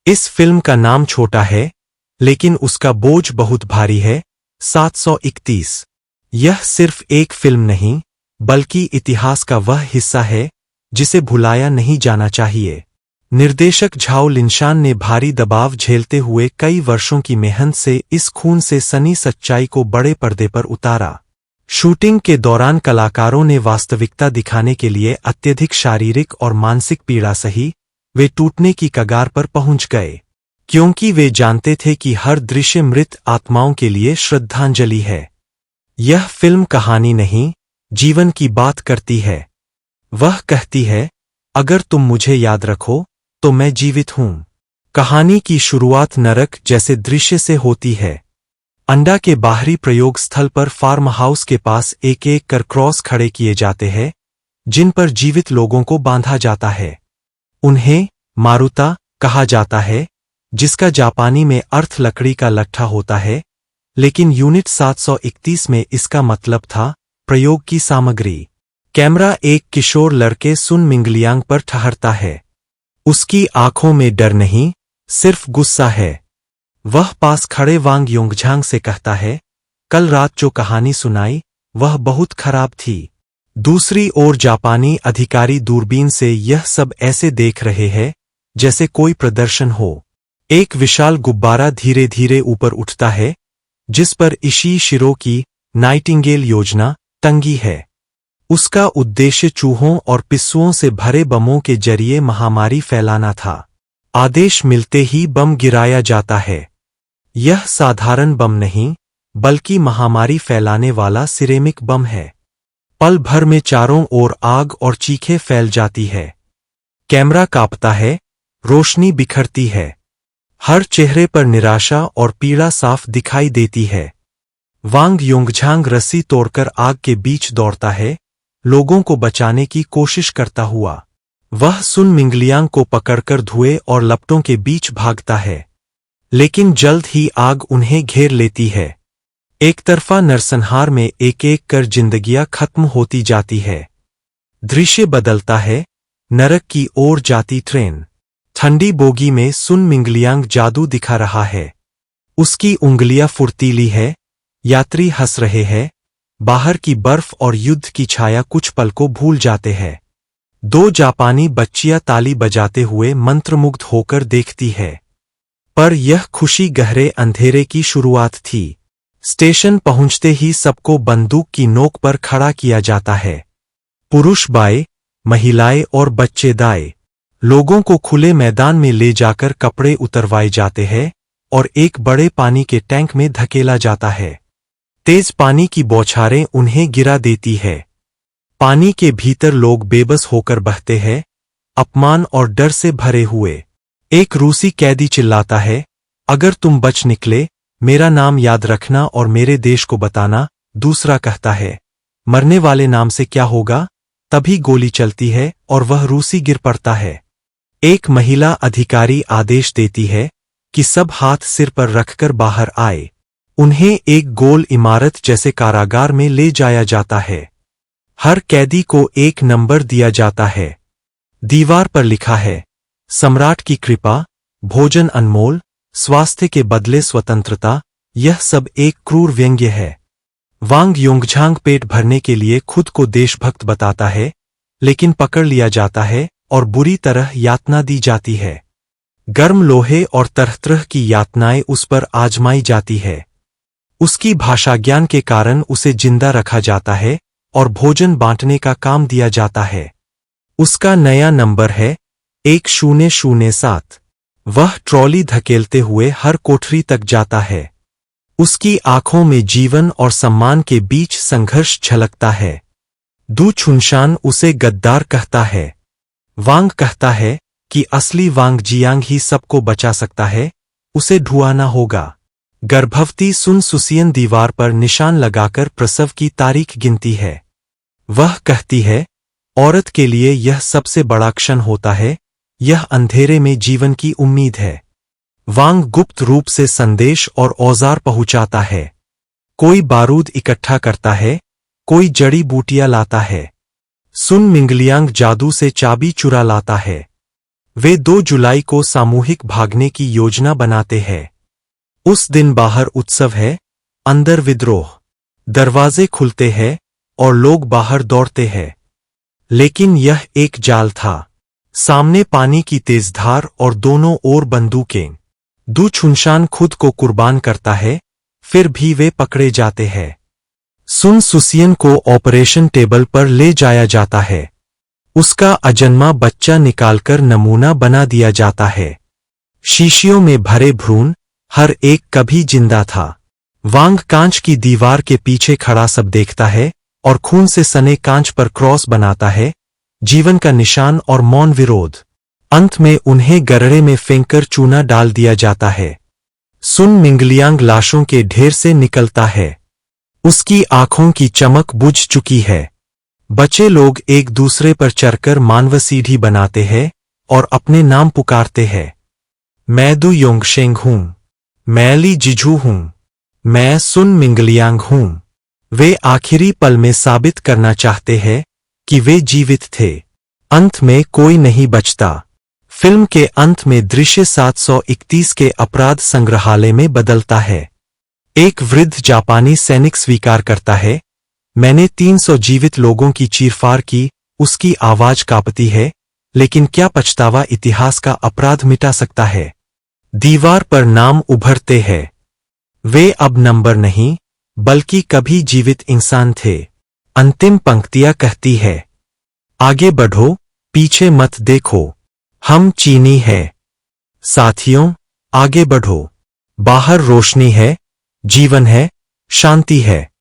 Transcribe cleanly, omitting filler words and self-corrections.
इस फिल्म का नाम छोटा है, लेकिन उसका बोझ बहुत भारी है। 731। यह सिर्फ एक फिल्म नहीं, बल्कि इतिहास का वह हिस्सा है जिसे भुलाया नहीं जाना चाहिए। निर्देशक झाओ लिनशान ने भारी दबाव झेलते हुए कई वर्षों की मेहनत से इस खून से सनी सच्चाई को बड़े पर्दे पर उतारा। शूटिंग के दौरान कलाकारों ने वास्तविकता दिखाने के लिए अत्यधिक शारीरिक और मानसिक पीड़ा सही। वे टूटने की कगार पर पहुंच गए, क्योंकि वे जानते थे कि हर दृश्य मृत आत्माओं के लिए श्रद्धांजलि है। यह फिल्म कहानी नहीं, जीवन की बात करती है। वह कहती है, अगर तुम मुझे याद रखो तो मैं जीवित हूं। कहानी की शुरुआत नरक जैसे दृश्य से होती है। अंडा के बाहरी प्रयोग स्थल पर फार्म हाउस के पास एक एक कर क्रॉस खड़े किए जाते हैं, जिन पर जीवित लोगों को बांधा जाता है। उन्हें मारुता कहा जाता है, जिसका जापानी में अर्थ लकड़ी का लट्ठा होता है, लेकिन यूनिट 731 में इसका मतलब था प्रयोग की सामग्री। कैमरा एक किशोर लड़के सुन मिंगलियांग पर ठहरता है। उसकी आंखों में डर नहीं, सिर्फ गुस्सा है। वह पास खड़े वांग योंगझांग से कहता है, कल रात जो कहानी सुनाई वह बहुत खराब थी। दूसरी ओर जापानी अधिकारी दूरबीन से यह सब ऐसे देख रहे हैं जैसे कोई प्रदर्शन हो। एक विशाल गुब्बारा धीरे धीरे ऊपर उठता है, जिस पर इशी शिरो की नाइटिंगेल योजना टंगी है। उसका उद्देश्य चूहों और पिस्सुओं से भरे बमों के जरिए महामारी फैलाना था। आदेश मिलते ही बम गिराया जाता है। यह साधारण बम नहीं, बल्कि महामारी फैलाने वाला सिरेमिक बम है। पल भर में चारों ओर आग और चीखें फैल जाती है। कैमरा कांपता है, रोशनी बिखरती है। हर चेहरे पर निराशा और पीड़ा साफ दिखाई देती है। वांग योंगझांग रस्सी तोड़कर आग के बीच दौड़ता है, लोगों को बचाने की कोशिश करता हुआ। वह सुन मिंगलियांग को पकड़कर धुएं और लपटों के बीच भागता है, लेकिन जल्द ही आग उन्हें घेर लेती है। एक तरफा नरसंहार में एक एक कर जिंदगियां खत्म होती जाती है। दृश्य बदलता है, नरक की ओर जाती ट्रेन। ठंडी बोगी में सुन मिंगलियांग जादू दिखा रहा है। उसकी उंगलियां फुर्तीली है, यात्री हंस रहे हैं। बाहर की बर्फ और युद्ध की छाया कुछ पल को भूल जाते हैं। दो जापानी बच्चियां ताली बजाते हुए मंत्रमुग्ध होकर देखती है। पर यह खुशी गहरे अंधेरे की शुरुआत थी। स्टेशन पहुंचते ही सबको बंदूक की नोक पर खड़ा किया जाता है। पुरुष बाएं, महिलाएं और बच्चे दाएं। लोगों को खुले मैदान में ले जाकर कपड़े उतरवाए जाते हैं और एक बड़े पानी के टैंक में धकेला जाता है। तेज पानी की बौछारें उन्हें गिरा देती है। पानी के भीतर लोग बेबस होकर बहते हैं, अपमान और डर से भरे हुए। एक रूसी कैदी चिल्लाता है, अगर तुम बच निकले, मेरा नाम याद रखना और मेरे देश को बताना। दूसरा कहता है, मरने वाले नाम से क्या होगा? तभी गोली चलती है और वह रूसी गिर पड़ता है। एक महिला अधिकारी आदेश देती है कि सब हाथ सिर पर रखकर बाहर आए। उन्हें एक गोल इमारत जैसे कारागार में ले जाया जाता है। हर कैदी को एक नंबर दिया जाता है। दीवार पर लिखा है, सम्राट की कृपा, भोजन अनमोल, स्वास्थ्य के बदले स्वतंत्रता। यह सब एक क्रूर व्यंग्य है। वांग योंगझांग पेट भरने के लिए खुद को देशभक्त बताता है, लेकिन पकड़ लिया जाता है और बुरी तरह यातना दी जाती है। गर्म लोहे और तरह तरह की यातनाएं उस पर आजमाई जाती है। उसकी भाषा ज्ञान के कारण उसे जिंदा रखा जाता है और भोजन बांटने का काम दिया जाता है। उसका नया नंबर है 1007। वह ट्रॉली धकेलते हुए हर कोठरी तक जाता है। उसकी आंखों में जीवन और सम्मान के बीच संघर्ष झलकता है। दू छुनशान उसे गद्दार कहता है। वांग कहता है कि असली वांग जियांग ही सबको बचा सकता है, उसे ढूंढना होगा। गर्भवती सुन सुसियन दीवार पर निशान लगाकर प्रसव की तारीख गिनती है। वह कहती है, औरत के लिए यह सबसे बड़ा क्षण होता है, यह अंधेरे में जीवन की उम्मीद है। वांग गुप्त रूप से संदेश और औजार पहुंचाता है। कोई बारूद इकट्ठा करता है, कोई जड़ी बूटियां लाता है। सुन मिंगलियांग जादू से चाबी चुरा लाता है। वे 2 जुलाई को सामूहिक भागने की योजना बनाते हैं। उस दिन बाहर उत्सव है, अंदर विद्रोह। दरवाजे खुलते हैं और लोग बाहर दौड़ते हैं। लेकिन यह एक जाल था। सामने पानी की तेज धार और दोनों ओर बंदूकें। दू छुनशान खुद को कुर्बान करता है, फिर भी वे पकड़े जाते हैं। सुन सुसियन को ऑपरेशन टेबल पर ले जाया जाता है। उसका अजन्मा बच्चा निकालकर नमूना बना दिया जाता है। शीशियों में भरे भ्रूण, हर एक कभी जिंदा था। वांग कांच की दीवार के पीछे खड़ा सब देखता है और खून से सने कांच पर क्रॉस बनाता है, जीवन का निशान और मौन विरोध। अंत में उन्हें गरड़े में फेंककर चूना डाल दिया जाता है। सुन मिंगलियांग लाशों के ढेर से निकलता है। उसकी आंखों की चमक बुझ चुकी है। बचे लोग एक दूसरे पर चढ़कर मानव सीढ़ी बनाते हैं और अपने नाम पुकारते हैं। मैं दु योंगशेंग हूं। मैं ली जिझू हूं। मैं सुन मिंगलियांग हूं। वे आखिरी पल में साबित करना चाहते हैं कि वे जीवित थे। अंत में कोई नहीं बचता। फिल्म के अंत में दृश्य 731 के अपराध संग्रहालय में बदलता है। एक वृद्ध जापानी सैनिक स्वीकार करता है, मैंने 300 जीवित लोगों की चीरफाड़ की। उसकी आवाज कांपती है, लेकिन क्या पछतावा इतिहास का अपराध मिटा सकता है? दीवार पर नाम उभरते हैं। वे अब नंबर नहीं, बल्कि कभी जीवित इंसान थे। अंतिम पंक्तियां कहती है, आगे बढ़ो, पीछे मत देखो, हम चीनी है। साथियों, आगे बढ़ो। बाहर रोशनी है, जीवन है, शांति है।